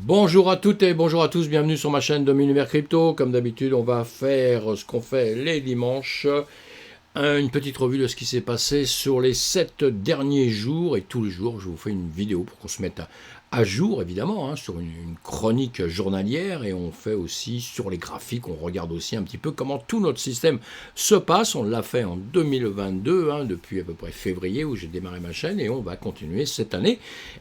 Bonjour à toutes et bonjour à tous, bienvenue sur ma chaîne de Univers Crypto. Comme d'habitude, on va faire ce qu'on fait les dimanches, une petite revue de ce qui s'est passé sur les 7 derniers jours. Et tous les jours, je vous fais une vidéo pour qu'on se mette à jour, évidemment, sur une chronique journalière. Et on fait aussi sur les graphiques, on regarde aussi un petit peu comment tout notre système se passe. On l'a fait en 2022, depuis à peu près février où j'ai démarré ma chaîne. Et on va continuer cette année.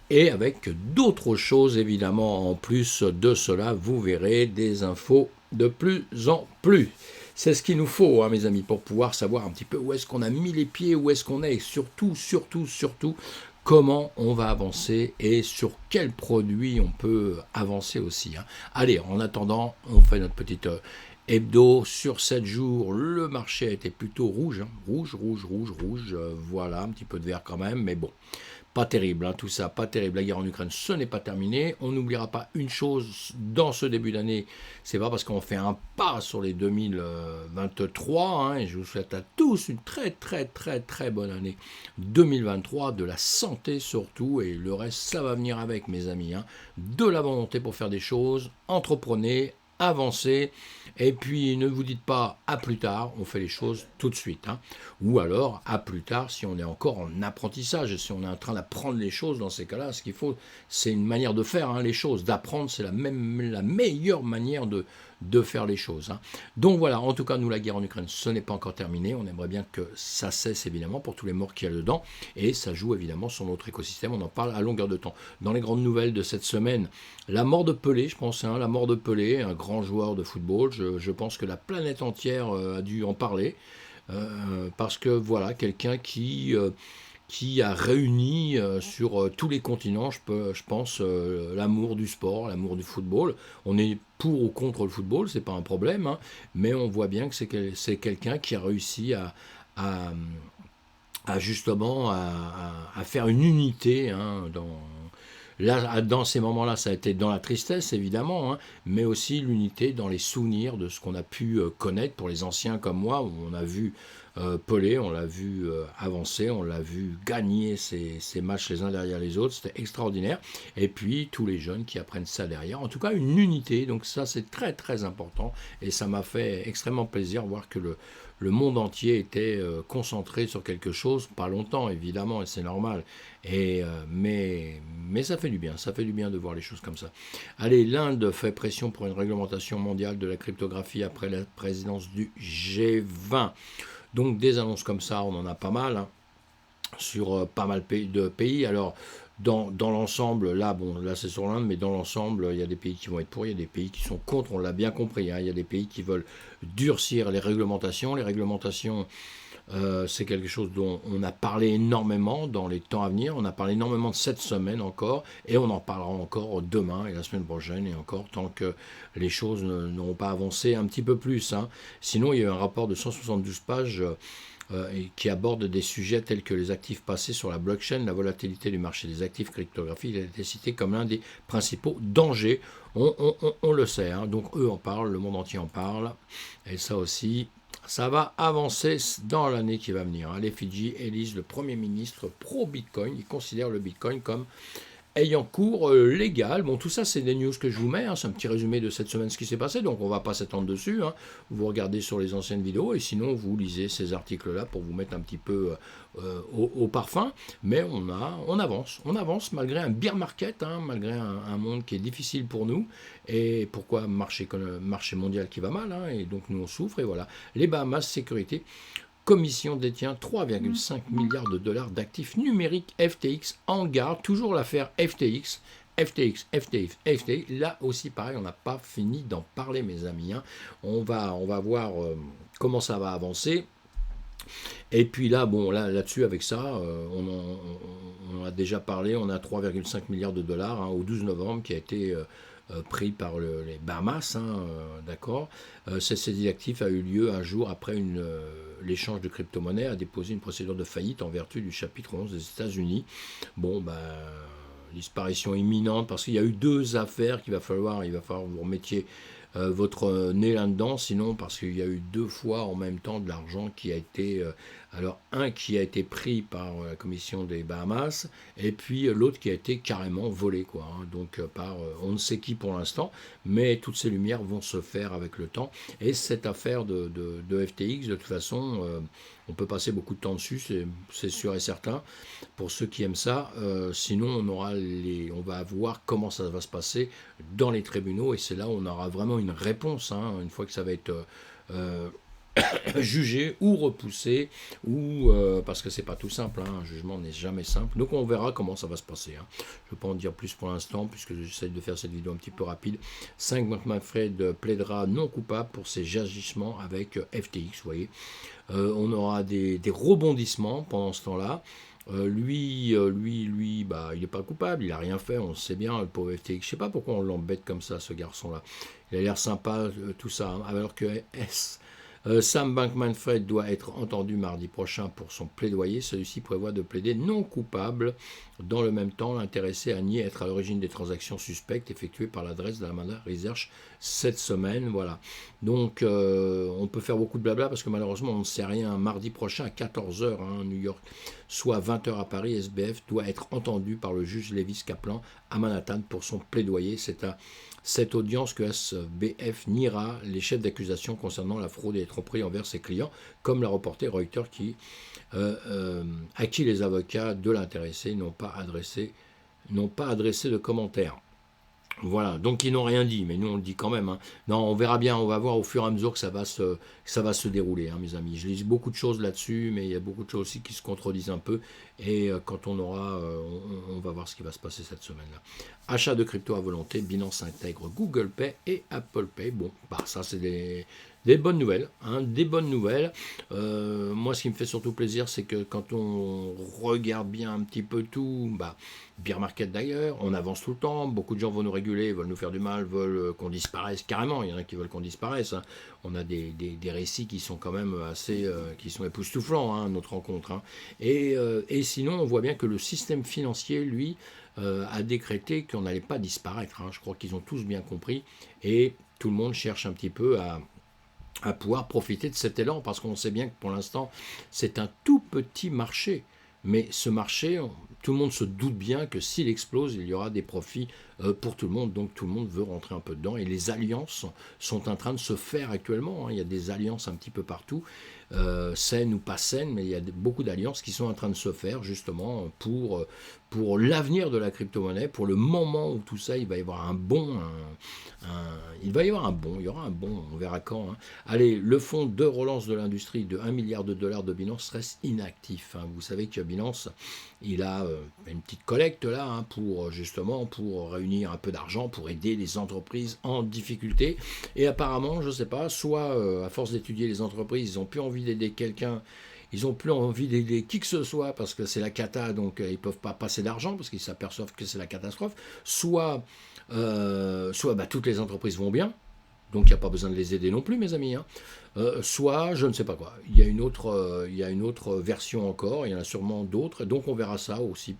Et avec d'autres choses, évidemment, en plus de cela, vous verrez des infos de plus en plus. C'est ce qu'il nous faut, mes amis, pour pouvoir savoir un petit peu où est-ce qu'on a mis les pieds, où est-ce qu'on est, et surtout, comment on va avancer et sur quel produit on peut avancer aussi. Allez, en attendant, on fait notre petite hebdo sur 7 jours. Le marché a été plutôt rouge, rouge. Voilà, un petit peu de vert quand même, mais bon. Pas terrible, tout ça, pas terrible. La guerre en Ukraine, ce n'est pas terminé. On n'oubliera pas une chose dans ce début d'année, c'est pas parce qu'on fait un pas sur les 2023, et je vous souhaite à tous une très bonne année 2023, de la santé surtout, et le reste, ça va venir avec, mes amis. De la volonté pour faire des choses, entreprenez, avancez, et puis ne vous dites pas à plus tard, on fait les choses tout de suite. Ou alors à plus tard si on est encore en apprentissage, et si on est en train d'apprendre les choses. Dans ces cas-là, ce qu'il faut, c'est une manière de faire les choses, d'apprendre, c'est la meilleure manière de faire les choses. Donc voilà, en tout cas, nous, la guerre en Ukraine, ce n'est pas encore terminé. On aimerait bien que ça cesse, évidemment, pour tous les morts qu'il y a dedans, et ça joue évidemment sur notre écosystème. On en parle à longueur de temps. Dans les grandes nouvelles de cette semaine, la mort de Pelé, je pense, la mort de Pelé, un grand joueur de football. Je pense que la planète entière a dû en parler. Parce que voilà, quelqu'un qui a réuni sur tous les continents, je pense, l'amour du sport, l'amour du football. On est pour ou contre le football, c'est pas un problème, mais on voit bien que c'est quelqu'un qui a réussi à, justement à faire une unité dans. Là, dans ces moments-là, ça a été dans la tristesse, évidemment, mais aussi l'unité dans les souvenirs de ce qu'on a pu connaître pour les anciens comme moi, où on a vu Pelé, on l'a vu avancer, on l'a vu gagner ses matchs les uns derrière les autres, c'était extraordinaire. Et puis, tous les jeunes qui apprennent ça derrière. En tout cas, une unité, donc ça, c'est très important. Et ça m'a fait extrêmement plaisir de voir que le monde entier était concentré sur quelque chose, pas longtemps évidemment, et c'est normal, mais ça fait du bien, de voir les choses comme ça. Allez, l'Inde fait pression pour une réglementation mondiale de la cryptographie après la présidence du G20. Donc des annonces comme ça, on en a pas mal, sur pas mal de pays. Alors, dans l'ensemble, là c'est sur l'Inde, mais dans l'ensemble, il y a des pays qui vont être pour, il y a des pays qui sont contre, on l'a bien compris. Il y a des pays qui veulent durcir les réglementations. Les réglementations, c'est quelque chose dont on a parlé énormément dans les temps à venir. On a parlé énormément de cette semaine encore, et on en parlera encore demain et la semaine prochaine, et encore tant que les choses n'auront pas avancé un petit peu plus. Sinon, il y a eu un rapport de 172 pages qui aborde des sujets tels que les actifs passés sur la blockchain, la volatilité du marché des actifs cryptographiques. Il a été cité comme l'un des principaux dangers. On le sait, donc eux en parlent, le monde entier en parle, et ça aussi, ça va avancer dans l'année qui va venir. Les Fidji élisent le Premier ministre pro-Bitcoin. Ils considèrent le Bitcoin comme ayant cours légal. Bon, tout ça, c'est des news que je vous mets. C'est un petit résumé de cette semaine, ce qui s'est passé. Donc, on ne va pas s'étendre dessus. Vous regardez sur les anciennes vidéos, et sinon, vous lisez ces articles-là pour vous mettre un petit peu au parfum. Mais on avance malgré un bear market, malgré un monde qui est difficile pour nous. Et pourquoi marché mondial qui va mal, et donc nous on souffre. Et voilà. Les Bahamas Sécurité Commission détient 3,5 milliards de dollars d'actifs numériques FTX en garde. Toujours l'affaire FTX. Là aussi, pareil, on n'a pas fini d'en parler, mes amis. On va voir comment ça va avancer. Et puis là-dessus, avec ça, on a déjà parlé. On a 3,5 milliards de dollars au 12 novembre qui a été pris par les Bahamas, d'accord. Cette saisie d'actifs a eu lieu un jour après l'échange de crypto-monnaies a déposé une procédure de faillite en vertu du chapitre 11 des États-Unis. Disparition imminente, parce qu'il y a eu deux affaires il va falloir que vous remettiez votre nez là-dedans, sinon parce qu'il y a eu deux fois en même temps de l'argent qui a été Alors, un qui a été pris par la commission des Bahamas, et puis l'autre qui a été carrément volé, quoi. Hein. Donc, par on ne sait qui pour l'instant, mais toutes ces lumières vont se faire avec le temps. Et cette affaire de FTX, de toute façon, on peut passer beaucoup de temps dessus, c'est sûr et certain, pour ceux qui aiment ça. Sinon, on va voir comment ça va se passer dans les tribunaux, et c'est là où on aura vraiment une réponse, hein, une fois que ça va être euh, jugé ou repoussé, ou parce que c'est pas tout simple, hein, un jugement n'est jamais simple. Donc on verra comment ça va se passer. Hein. Je ne vais pas en dire plus pour l'instant, puisque j'essaie de faire cette vidéo un petit peu rapide. 5 Bankman-Fried plaidera non coupable pour ses agissements avec FTX, vous voyez. On aura des rebondissements pendant ce temps-là. Lui, bah, il n'est pas coupable, il n'a rien fait, on le sait bien, le pauvre FTX. Je ne sais pas pourquoi on l'embête comme ça, ce garçon-là. Il a l'air sympa, tout ça, hein, alors que Sam Bankman-Fried doit être entendu mardi prochain pour son plaidoyer. Celui-ci prévoit de plaider non coupable. Dans le même temps, l'intéressé a nié être à l'origine des transactions suspectes effectuées par l'adresse de la Alameda Research cette semaine. Voilà. Donc, on peut faire beaucoup de blabla parce que malheureusement, on ne sait rien. Mardi prochain à 14h à New York, soit 20h à Paris, SBF doit être entendu par le juge Lewis Kaplan à Manhattan pour son plaidoyer. C'est à cette audience que SBF niera les chefs d'accusation concernant la fraude et les tromperies envers ses clients, comme l'a reporté Reuters, à qui les avocats de l'intéressé n'ont pas adressé de commentaires. Voilà, donc ils n'ont rien dit, mais nous on le dit quand même. Hein. Non, on verra bien, on va voir au fur et à mesure que ça va se dérouler, hein, mes amis. Je lis beaucoup de choses là-dessus, mais il y a beaucoup de choses aussi qui se contredisent un peu. Et quand on aura, on va voir ce qui va se passer cette semaine-là. Achat de crypto à volonté, Binance intègre Google Pay et Apple Pay. Bon, bah ça c'est des bonnes nouvelles, hein, des bonnes nouvelles. Moi, ce qui me fait surtout plaisir, c'est que quand on regarde bien un petit peu tout, bah, bear market d'ailleurs, on avance tout le temps. Beaucoup de gens vont nous réguler, veulent nous faire du mal, veulent qu'on disparaisse carrément. Il y en a qui veulent qu'on disparaisse. Hein. On a des récits qui sont quand même assez, qui sont époustouflants, hein, notre rencontre. Hein. Et sinon, on voit bien que le système financier, lui, a décrété qu'on n'allait pas disparaître. Hein. Je crois qu'ils ont tous bien compris. Et tout le monde cherche un petit peu à pouvoir profiter de cet élan, parce qu'on sait bien que pour l'instant, c'est un tout petit marché. Mais ce marché, tout le monde se doute bien que s'il explose, il y aura des profits pour tout le monde. Donc tout le monde veut rentrer un peu dedans. Et les alliances sont en train de se faire actuellement. Hein. Il y a des alliances un petit peu partout, saines ou pas saines, mais il y a beaucoup d'alliances qui sont en train de se faire justement pour l'avenir de la crypto-monnaie, pour le moment où tout ça, il va y avoir un bond, il va y avoir un bond, il y aura un bond, on verra quand. Hein. Allez, le fonds de relance de l'industrie de 1 milliard de dollars de Binance reste inactif. Hein. Vous savez que Binance, il a une petite collecte là, hein, pour réunir un peu d'argent, pour aider les entreprises en difficulté. Et apparemment, je ne sais pas, soit à force d'étudier les entreprises, ils n'ont plus envie d'aider quelqu'un, ils n'ont plus envie d'aider qui que ce soit parce que c'est la cata, donc ils ne peuvent pas passer d'argent parce qu'ils s'aperçoivent que c'est la catastrophe. Soit toutes les entreprises vont bien, donc il n'y a pas besoin de les aider non plus, mes amis. Hein. Soit, je ne sais pas quoi. Il y a une autre version encore, il y en a sûrement d'autres, donc on verra ça aussi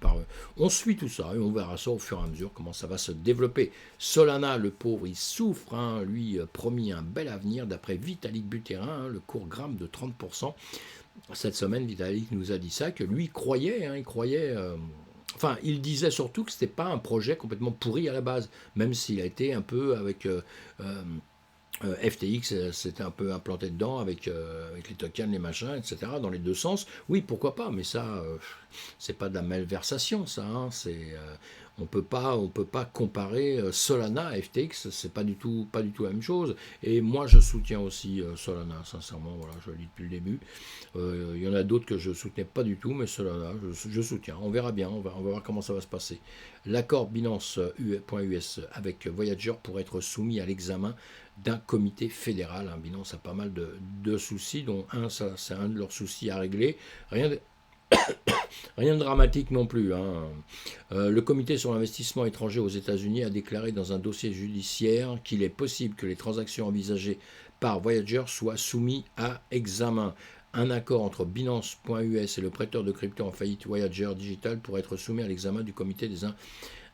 on suit tout ça et on verra ça au fur et à mesure comment ça va se développer. Solana, le pauvre, il souffre, hein, lui promis un bel avenir d'après Vitalik Buterin, hein, le cours grimpe de 30%. Cette semaine, Vitalik nous a dit ça, que lui croyait, hein, il croyait. Enfin, il disait surtout que ce n'était pas un projet complètement pourri à la base, même s'il a été un peu avec FTX, c'était un peu implanté dedans avec les tokens, les machins, etc., dans les deux sens. Oui, pourquoi pas, mais ça, c'est pas de la malversation, ça. Hein, on peut pas comparer Solana à FTX, c'est pas du tout la même chose. Et moi, je soutiens aussi Solana, sincèrement, voilà, je le dis depuis le début. Il y en a d'autres que je soutenais pas du tout, mais Solana, je soutiens. On verra bien, on va voir comment ça va se passer. L'accord Binance.US avec Voyager pourrait être soumis à l'examen d'un comité fédéral. Hein. Binance a pas mal de soucis, dont c'est un de leurs soucis à régler. Rien de dramatique non plus. Hein. Le comité sur l'investissement étranger aux États-Unis a déclaré dans un dossier judiciaire qu'il est possible que les transactions envisagées par Voyager soient soumises à examen. Un accord entre Binance.us et le prêteur de crypto en faillite Voyager Digital pourrait être soumis à l'examen du comité des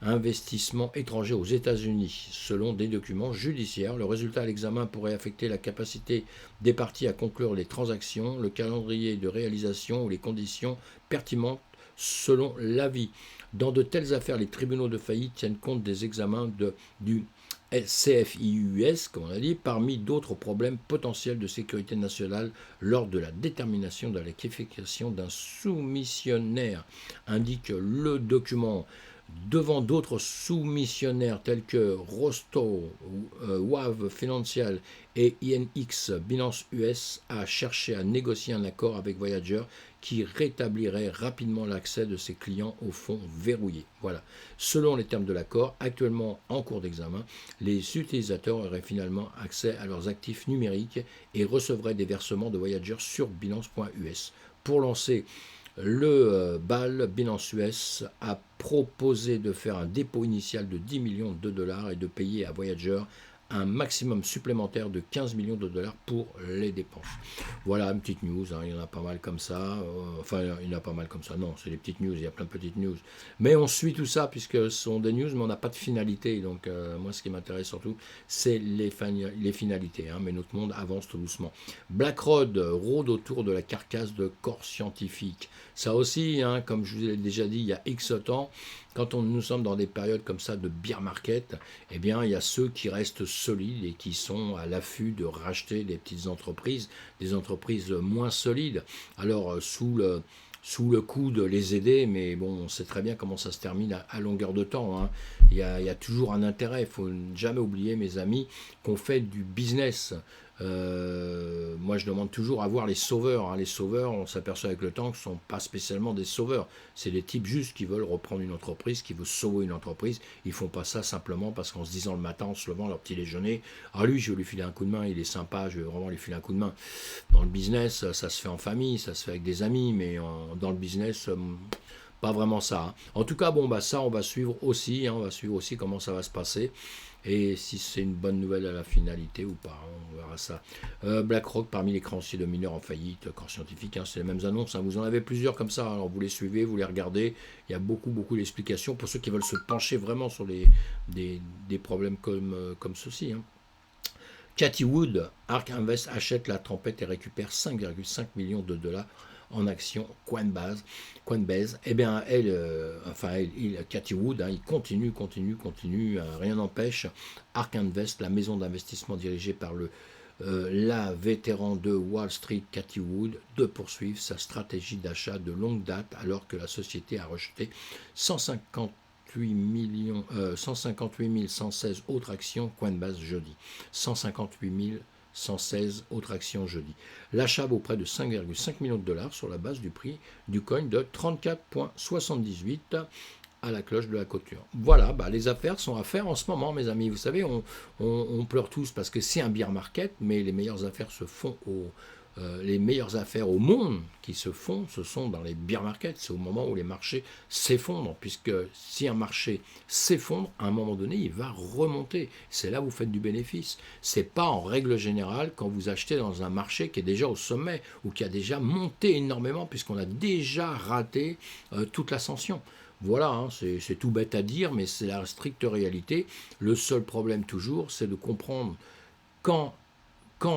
investissements étrangers aux États-Unis. Selon des documents judiciaires, le résultat de l'examen pourrait affecter la capacité des parties à conclure les transactions, le calendrier de réalisation ou les conditions pertinentes selon l'avis. Dans de telles affaires, les tribunaux de faillite tiennent compte des examens du CFIUS, comme on a dit, parmi d'autres problèmes potentiels de sécurité nationale lors de la détermination de la qualification d'un soumissionnaire, indique le document. Devant d'autres soumissionnaires tels que Rostow, WAV Financial et INX Binance US a cherché à négocier un accord avec Voyager qui rétablirait rapidement l'accès de ses clients aux fonds verrouillés. Voilà. Selon les termes de l'accord, actuellement en cours d'examen, les utilisateurs auraient finalement accès à leurs actifs numériques et recevraient des versements de Voyager sur Binance.us. Pour lancer le BAL, Binance US a proposé de faire un dépôt initial de 10 millions de dollars et de payer à Voyager un maximum supplémentaire de 15 millions de dollars pour les dépenses. Voilà une petite news, hein, il y en a pas mal comme ça. Enfin, il y en a pas mal comme ça. Non, c'est des petites news, il y a plein de petites news. Mais on suit tout ça puisque ce sont des news, mais on n'a pas de finalité. Donc, moi, ce qui m'intéresse surtout, c'est les finalités. Hein, mais notre monde avance tout doucement. BlackRock rôde autour de la carcasse de Core Scientific. Ça aussi, hein, comme je vous l'ai déjà dit il y a X temps, quand nous sommes dans des périodes comme ça de bear market, eh bien, il y a ceux qui restent solides et qui sont à l'affût de racheter des petites entreprises, des entreprises moins solides. Alors, sous le coup de les aider, mais bon, on sait très bien comment ça se termine à longueur de temps. Hein. Il y a toujours un intérêt. Il ne faut jamais oublier, mes amis, qu'on fait du business. Moi, je demande toujours à voir les sauveurs. Hein. Les sauveurs, on s'aperçoit avec le temps que ce ne sont pas spécialement des sauveurs. C'est des types juste qui veulent reprendre une entreprise, qui veulent sauver une entreprise. Ils ne font pas ça simplement parce qu'en se disant le matin, en se levant leur petit déjeuner, ah lui, je vais lui filer un coup de main, il est sympa, je vais vraiment lui filer un coup de main. Dans le business, ça se fait en famille, ça se fait avec des amis, mais dans le business, pas vraiment ça. Hein. En tout cas, bon, bah ça, on va suivre aussi. Hein, on va suivre aussi comment ça va se passer. Et si c'est une bonne nouvelle à la finalité ou pas, hein, on verra ça. BlackRock parmi les créanciers de mineurs en faillite, Core Scientific, hein, c'est les mêmes annonces. Hein, vous en avez plusieurs comme ça, alors vous les suivez, vous les regardez. Il y a beaucoup d'explications pour ceux qui veulent se pencher vraiment sur des problèmes comme ceci. Hein. Cathie Wood, Ark Invest achète la tempête et récupère 5,5 millions de dollars en action Coinbase. Eh bien, Cathie Wood, hein, il continue, rien n'empêche Ark Invest, la maison d'investissement dirigée par la vétéran de Wall Street, Cathie Wood, de poursuivre sa stratégie d'achat de longue date alors que la société a rejeté 158 116 autres actions Coinbase jeudi. 158 116 autres actions jeudi. L'achat vaut près de 5,5 millions de dollars sur la base du prix du coin de 34,78 à la cloche de la clôture. Voilà, les affaires sont à faire en ce moment, mes amis. Vous savez, on pleure tous parce que c'est un bear market, mais les meilleures affaires se font les meilleures affaires au monde qui se font, ce sont dans les bear markets. C'est au moment où les marchés s'effondrent, puisque si un marché s'effondre, à un moment donné, il va remonter. C'est là où vous faites du bénéfice. C'est pas en règle générale quand vous achetez dans un marché qui est déjà au sommet ou qui a déjà monté énormément, puisqu'on a déjà raté toute l'ascension. Voilà, hein, c'est tout bête à dire, mais c'est la stricte réalité. Le seul problème toujours, c'est de comprendre quand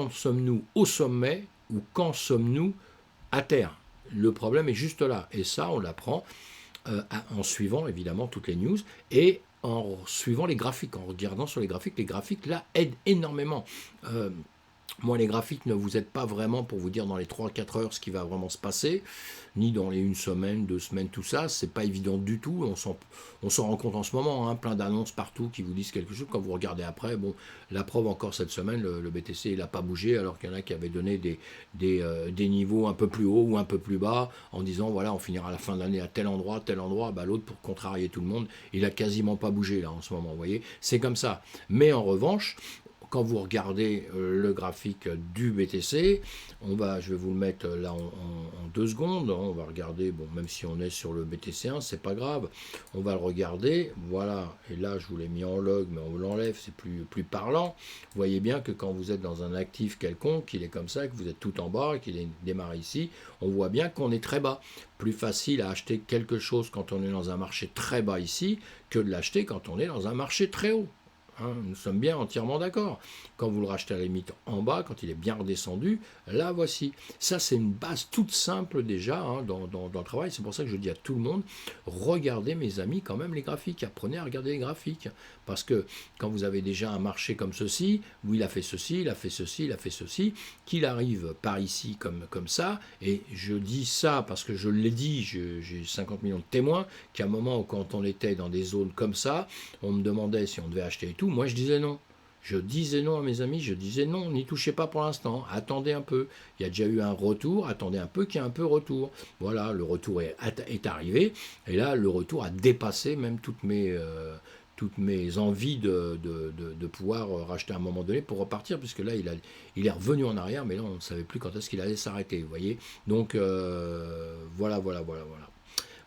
sommes-nous au sommet ou quand sommes-nous à terre. Le problème est juste là. Et ça, on l'apprend en suivant évidemment toutes les news et en suivant les graphiques, en regardant sur les graphiques. Les graphiques, là, aident énormément. Moi, les graphiques ne vous aident pas vraiment pour vous dire dans les 3-4 heures ce qui va vraiment se passer, ni dans les 1 semaine, 2 semaines, tout ça. C'est pas évident du tout. On s'en rend compte en ce moment, hein, plein d'annonces partout qui vous disent quelque chose. Quand vous regardez après, bon, la preuve encore cette semaine, le BTC il n'a pas bougé, alors qu'il y en a qui avaient donné des niveaux un peu plus hauts ou un peu plus bas, en disant voilà, on finira la fin de l'année à tel endroit. L'autre, pour contrarier tout le monde, il a quasiment pas bougé là en ce moment. Vous voyez, c'est comme ça. Mais en revanche, quand vous regardez le graphique du BTC, je vais vous le mettre là en 2 secondes, hein, on va regarder, bon, même si on est sur le BTC1, c'est pas grave, on va le regarder, voilà, et là je vous l'ai mis en log, mais on l'enlève, c'est plus parlant. Vous voyez bien que quand vous êtes dans un actif quelconque, qu'il est comme ça, que vous êtes tout en bas, qu'il démarre ici, on voit bien qu'on est très bas. Plus facile à acheter quelque chose quand on est dans un marché très bas ici, que de l'acheter quand on est dans un marché très haut. Hein, nous sommes bien entièrement d'accord. Quand vous le rachetez à la limite en bas, quand il est bien redescendu, là voici. Ça c'est une base toute simple déjà hein, dans le travail. C'est pour ça que je dis à tout le monde, regardez mes amis quand même les graphiques. Apprenez à regarder les graphiques. Parce que quand vous avez déjà un marché comme ceci, où il a fait ceci, il a fait ceci, il a fait ceci, qu'il arrive par ici comme ça, et je dis ça parce que je l'ai dit, j'ai 50 millions de témoins, qu'à un moment où quand on était dans des zones comme ça, on me demandait si on devait acheter et tout, moi je disais non. Je disais non à mes amis, je disais non, n'y touchez pas pour l'instant, attendez un peu. Il y a déjà eu un retour, attendez un peu qu'il y ait un peu retour. Voilà, le retour est arrivé, et là le retour a dépassé même toutes mes envies de pouvoir racheter à un moment donné pour repartir, puisque là il est revenu en arrière, mais là on ne savait plus quand est-ce qu'il allait s'arrêter, vous voyez. Donc voilà.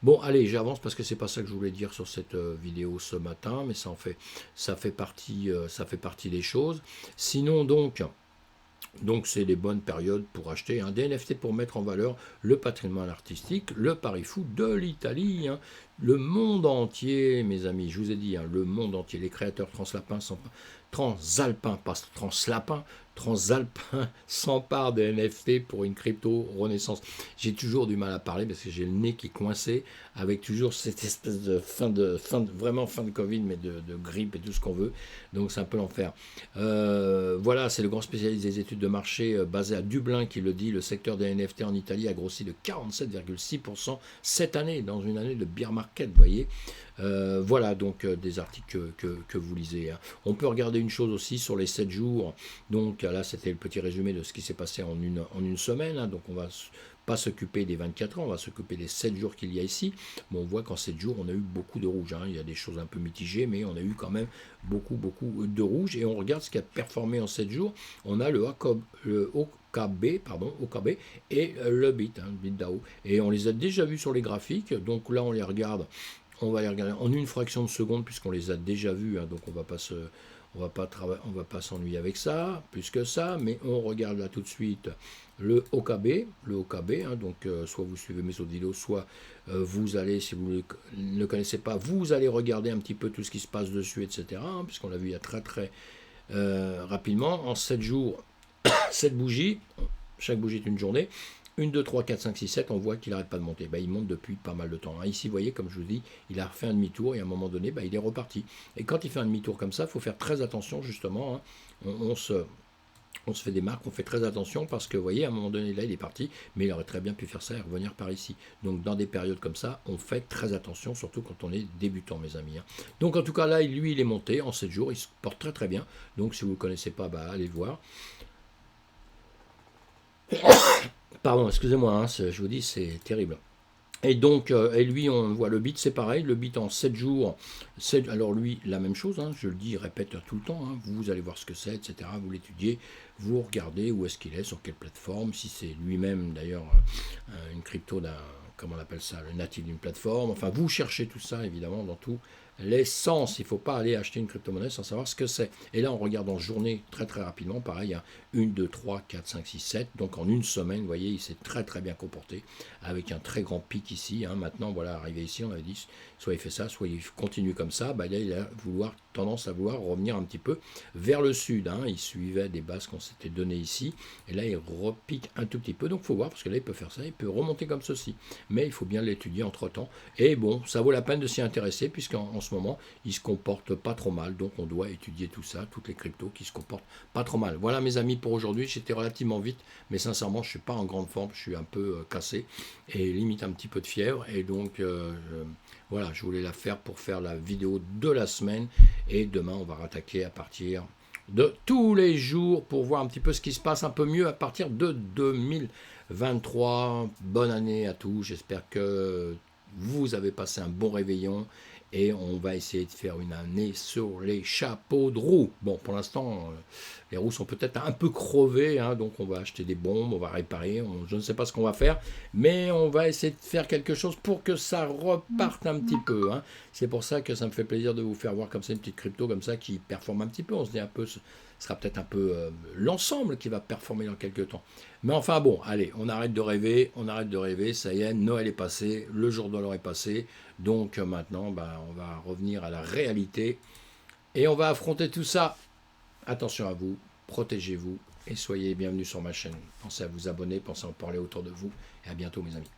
Bon, allez, j'avance parce que c'est pas ça que je voulais dire sur cette vidéo ce matin, mais ça fait partie des choses. Sinon donc c'est les bonnes périodes pour acheter des NFT pour mettre en valeur le patrimoine artistique, le pari fou de l'Italie, hein. Le monde entier, mes amis, je vous ai dit, hein, le monde entier, les créateurs transalpins, pas translapins, transalpins s'emparent des NFT pour une crypto renaissance. J'ai toujours du mal à parler parce que j'ai le nez qui est coincé avec toujours cette espèce de vraiment fin de Covid, mais de grippe et tout ce qu'on veut. Donc c'est un peu l'enfer. Voilà, c'est le grand spécialiste des études de marché basé à Dublin qui le dit. Le secteur des NFT en Italie a grossi de 47,6% cette année, dans une année de bear market, vous voyez. Voilà donc des articles que vous lisez. Hein. On peut regarder une chose aussi sur les 7 jours. Donc là, c'était le petit résumé de ce qui s'est passé en une semaine. Hein. Donc on va pas s'occuper des 24 heures, on va s'occuper des 7 jours qu'il y a ici. Bon, on voit qu'en 7 jours, on a eu beaucoup de rouge. Hein. Il y a des choses un peu mitigées, mais on a eu quand même beaucoup de rouge. Et on regarde ce qui a performé en 7 jours. On a le OKB et le BIT, le BIT DAO. Et on les a déjà vus sur les graphiques. Donc là, on les regarde. On va les regarder en une fraction de seconde puisqu'on les a déjà vus. Hein. Donc on va pas s'ennuyer avec ça, plus que ça, mais on regarde là tout de suite le OKB, hein, donc soit vous suivez mes autres vidéos, soit vous allez, si vous ne le connaissez pas, vous allez regarder un petit peu tout ce qui se passe dessus, etc., hein, puisqu'on l'a vu il y a très rapidement, en 7 jours, 7 bougies, chaque bougie est une journée, 1, 2, 3, 4, 5, 6, 7, on voit qu'il n'arrête pas de monter. Il monte depuis pas mal de temps. Hein. Ici, vous voyez, comme je vous dis, il a fait un demi-tour et à un moment donné, il est reparti. Et quand il fait un demi-tour comme ça, il faut faire très attention, justement. Hein. On se fait des marques, on fait très attention parce que, vous voyez, à un moment donné, là, il est parti, mais il aurait très bien pu faire ça et revenir par ici. Donc, dans des périodes comme ça, on fait très attention, surtout quand on est débutant, mes amis. Hein. Donc, en tout cas, là, lui, il est monté en 7 jours, il se porte très bien. Donc, si vous ne le connaissez pas, allez le voir. Pardon, excusez-moi, hein, je vous dis, c'est terrible. Et donc, et lui, on voit le bit, c'est pareil, le bit en 7 jours, alors lui, la même chose, hein, je le dis, répète tout le temps, hein, vous allez voir ce que c'est, etc., vous l'étudiez, vous regardez où est-ce qu'il est, sur quelle plateforme, si c'est lui-même, d'ailleurs, une crypto comment on appelle ça, le natif d'une plateforme, enfin, vous cherchez tout ça, évidemment, dans tout l'essence, il ne faut pas aller acheter une crypto-monnaie sans savoir ce que c'est. Et là, on regarde en journée très rapidement, pareil, 1, 2, 3, 4, 5, 6, 7, donc en une semaine, vous voyez, il s'est très bien comporté, avec un très grand pic ici. Hein. Maintenant, voilà, arrivé ici, on avait dit, soit il fait ça, soit il continue comme ça, là, il a tendance à vouloir revenir un petit peu vers le sud. Hein. Il suivait des bases qu'on s'était données ici, et là, il repique un tout petit peu, donc il faut voir, parce que là, il peut faire ça, il peut remonter comme ceci, mais il faut bien l'étudier entre-temps, et bon, ça vaut la peine de s'y intéresser, puisqu'en ce moment, il se comporte pas trop mal, donc on doit étudier tout ça, toutes les cryptos qui se comportent pas trop mal. Voilà mes amis pour aujourd'hui, j'étais relativement vite, mais sincèrement je suis pas en grande forme, je suis un peu cassé et limite un petit peu de fièvre, et donc voilà, je voulais la faire pour faire la vidéo de la semaine, et demain on va rattaquer à partir de tous les jours pour voir un petit peu ce qui se passe un peu mieux à partir de 2023. Bonne année à tous, j'espère que vous avez passé un bon réveillon et on va essayer de faire une année sur les chapeaux de roue. Bon, pour l'instant, les roues sont peut-être un peu crevées, hein, donc on va acheter des bombes, on va réparer, je ne sais pas ce qu'on va faire, mais on va essayer de faire quelque chose pour que ça reparte un petit peu. Hein. C'est pour ça que ça me fait plaisir de vous faire voir comme ça une petite crypto comme ça qui performe un petit peu. On se dit un peu, ce sera peut-être un peu l'ensemble qui va performer dans quelques temps. Mais enfin bon, allez, on arrête de rêver, ça y est, Noël est passé, le jour de l'an est passé, donc maintenant on va revenir à la réalité et on va affronter tout ça. Attention à vous, protégez-vous et soyez bienvenus sur ma chaîne. Pensez à vous abonner, pensez à en parler autour de vous et à bientôt mes amis.